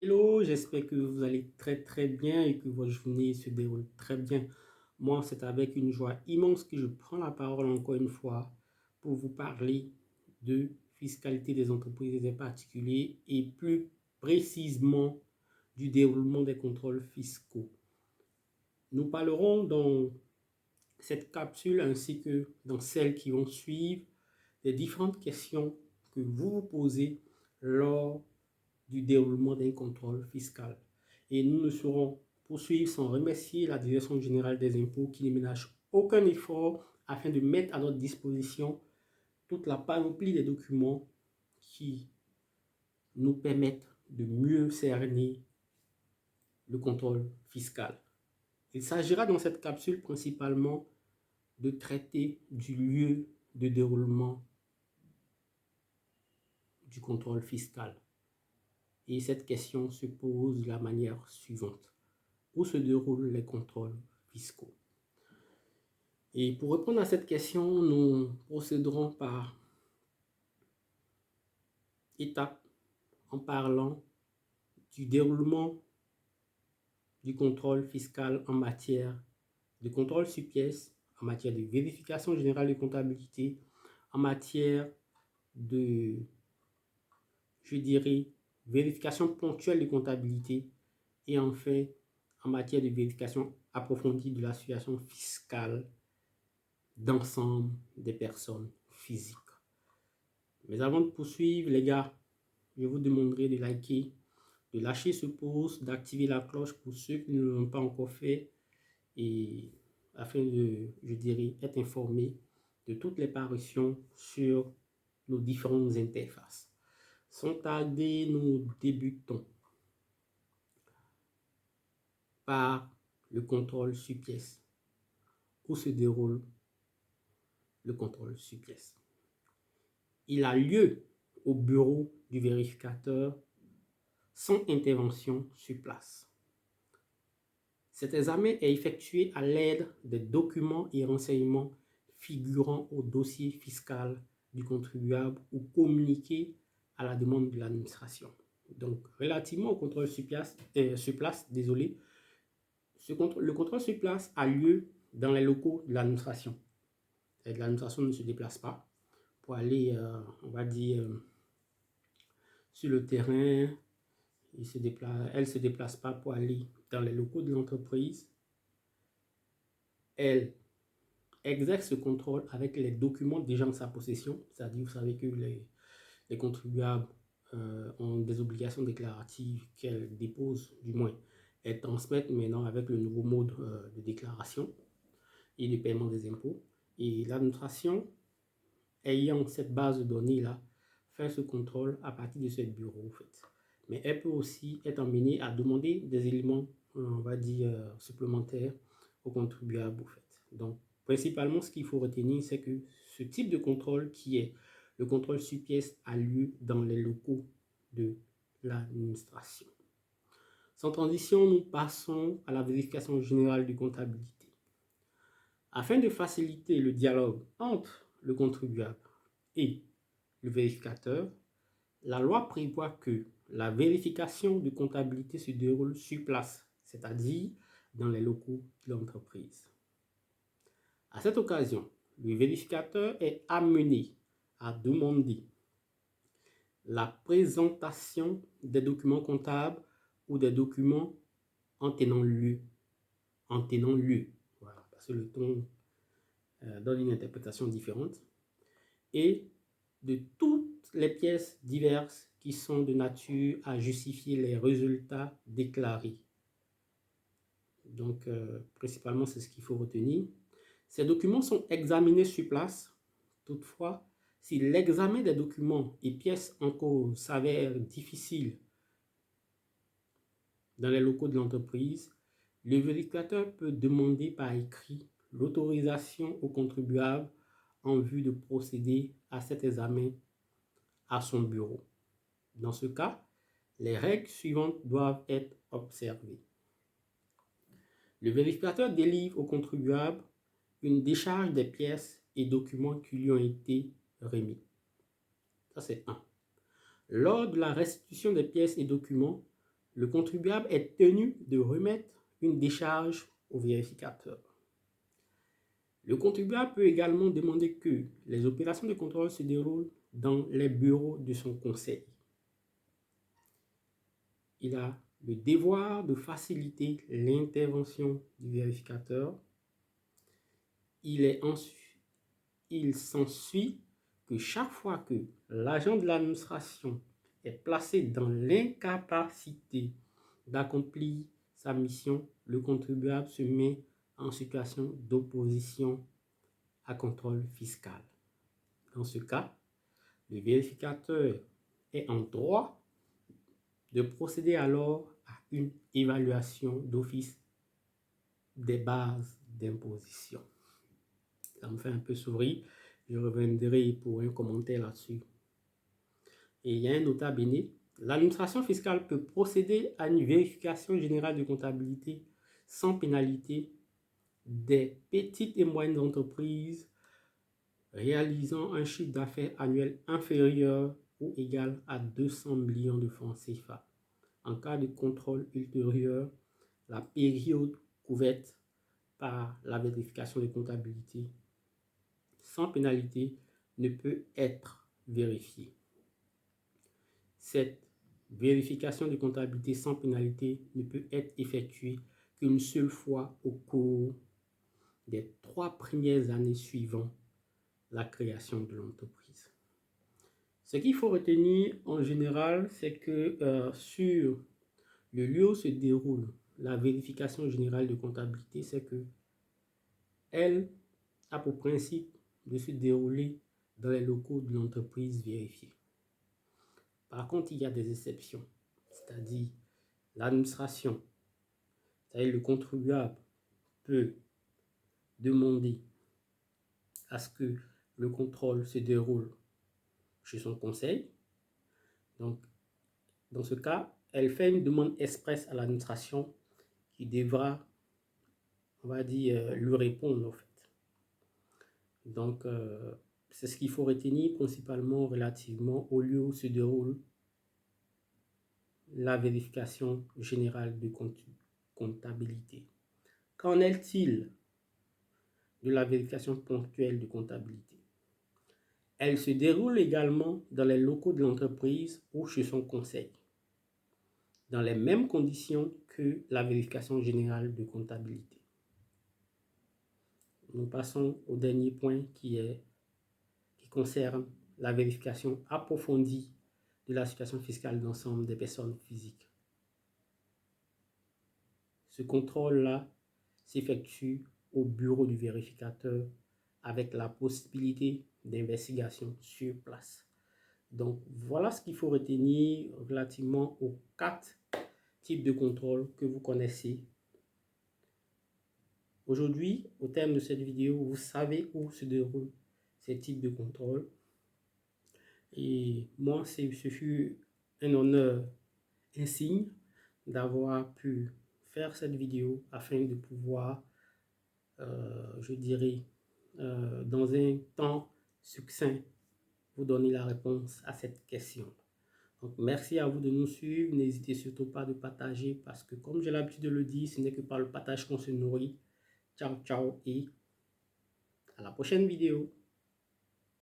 Hello, j'espère que vous allez très bien et que votre journée se déroule très bien. Moi, c'est avec une joie immense que je prends la parole encore une fois pour vous parler de fiscalité des entreprises et des particuliers et plus précisément du déroulement des contrôles fiscaux. Nous parlerons dans cette capsule ainsi que dans celles qui vont suivre des différentes questions que vous vous posez lors du déroulement d'un contrôle fiscal. Et nous ne saurons poursuivre sans remercier la Direction générale des impôts qui ne ménage aucun effort afin de mettre à notre disposition toute la panoplie des documents qui nous permettent de mieux cerner le contrôle fiscal. Il s'agira dans cette capsule principalement de traiter du lieu de déroulement du contrôle fiscal. Et cette question se pose de la manière suivante. Où se déroulent les contrôles fiscaux? Et pour répondre à cette question, nous procéderons par étapes en parlant du déroulement du contrôle fiscal en matière de contrôle sur pièces, en matière de vérification générale de comptabilité, en matière de, je dirais, vérification ponctuelle de comptabilité et enfin en matière de vérification approfondie de la situation fiscale d'ensemble des personnes physiques. Mais avant de poursuivre, les gars, je vous demanderai de liker, de lâcher ce pouce, d'activer la cloche pour ceux qui ne l'ont pas encore fait et afin de, je dirais, être informés de toutes les parutions sur nos différentes interfaces. Sans tarder, nous débutons par le contrôle sur pièce. Où se déroule le contrôle sur pièce? Il a lieu au bureau du vérificateur sans intervention sur place. Cet examen est effectué à l'aide des documents et renseignements figurant au dossier fiscal du contribuable ou communiqués à la demande de l'administration. Donc, relativement au contrôle sur place, le contrôle sur place a lieu dans les locaux de l'administration. L'administration ne se déplace pas pour aller, on va dire, sur le terrain. Elle ne se déplace pas pour aller dans les locaux de l'entreprise. Elle exerce ce contrôle avec les documents déjà en sa possession. C'est-à-dire, vous savez que les contribuables ont des obligations déclaratives qu'elles déposent, du moins, elles transmettent maintenant avec le nouveau mode de déclaration et de paiement des impôts. Et l'administration, ayant cette base de données-là, fait ce contrôle à partir de ce bureau, en fait. Mais elle peut aussi être amenée à demander des éléments, on va dire, supplémentaires aux contribuables, en fait. Donc, principalement, ce qu'il faut retenir, c'est que ce type de contrôle qui est le contrôle sur pièce a lieu dans les locaux de l'administration. Sans transition, nous passons à la vérification générale de comptabilité. Afin de faciliter le dialogue entre le contribuable et le vérificateur, la loi prévoit que la vérification de comptabilité se déroule sur place, c'est-à-dire dans les locaux de l'entreprise. À cette occasion, le vérificateur est amené à demander la présentation des documents comptables ou des documents en tenant lieu. Voilà, parce que le ton donne une interprétation différente. Et de toutes les pièces diverses qui sont de nature à justifier les résultats déclarés. Donc, principalement, c'est ce qu'il faut retenir. Ces documents sont examinés sur place. Toutefois, si l'examen des documents et pièces en cause s'avère difficile dans les locaux de l'entreprise, le vérificateur peut demander par écrit l'autorisation au contribuable en vue de procéder à cet examen à son bureau. Dans ce cas, les règles suivantes doivent être observées. Le vérificateur délivre au contribuable une décharge des pièces et documents qui lui ont été remis. Ça, c'est 1. Lors de la restitution des pièces et documents, le contribuable est tenu de remettre une décharge au vérificateur. Le contribuable peut également demander que les opérations de contrôle se déroulent dans les bureaux de son conseil. Il a le devoir de faciliter l'intervention du vérificateur. Il s'ensuit que chaque fois que l'agent de l'administration est placé dans l'incapacité d'accomplir sa mission, le contribuable se met en situation d'opposition à contrôle fiscal. Dans ce cas, le vérificateur est en droit de procéder alors à une évaluation d'office des bases d'imposition. Ça me fait un peu sourire. Je reviendrai pour un commentaire là-dessus. Et il y a un nota bene. L'administration fiscale peut procéder à une vérification générale de comptabilité sans pénalité des petites et moyennes entreprises réalisant un chiffre d'affaires annuel inférieur ou égal à 200 millions de francs CFA. En cas de contrôle ultérieur, la période couverte par la vérification de comptabilité sans pénalité ne peut être vérifiée. Cette vérification de comptabilité sans pénalité ne peut être effectuée qu'une seule fois au cours des 3 premières années suivant la création de l'entreprise. Ce qu'il faut retenir en général, c'est que sur le lieu où se déroule la vérification générale de comptabilité, c'est que elle a pour principe de se dérouler dans les locaux de l'entreprise vérifiée. Par contre, il y a des exceptions, c'est-à-dire l'administration, c'est-à-dire le contribuable peut demander à ce que le contrôle se déroule chez son conseil. Donc, dans ce cas, elle fait une demande expresse à l'administration qui devra, on va dire, lui répondre en fait. Donc, c'est ce qu'il faut retenir principalement relativement au lieu où se déroule la vérification générale de comptabilité. Qu'en est-il de la vérification ponctuelle de comptabilité? Elle se déroule également dans les locaux de l'entreprise ou chez son conseil, dans les mêmes conditions que la vérification générale de comptabilité. Nous passons au dernier point qui concerne la vérification approfondie de la situation fiscale de l'ensemble des personnes physiques. Ce contrôle-là s'effectue au bureau du vérificateur avec la possibilité d'investigation sur place. Donc, voilà ce qu'il faut retenir relativement aux 4 types de contrôles que vous connaissez. Aujourd'hui, au terme de cette vidéo, vous savez où se déroulent ces types de contrôles. Et moi, ce fut un honneur insigne d'avoir pu faire cette vidéo afin de pouvoir, je dirais, dans un temps succinct, vous donner la réponse à cette question. Donc, merci à vous de nous suivre. N'hésitez surtout pas de partager parce que, comme j'ai l'habitude de le dire, ce n'est que par le partage qu'on se nourrit. Ciao, ciao et à la prochaine vidéo.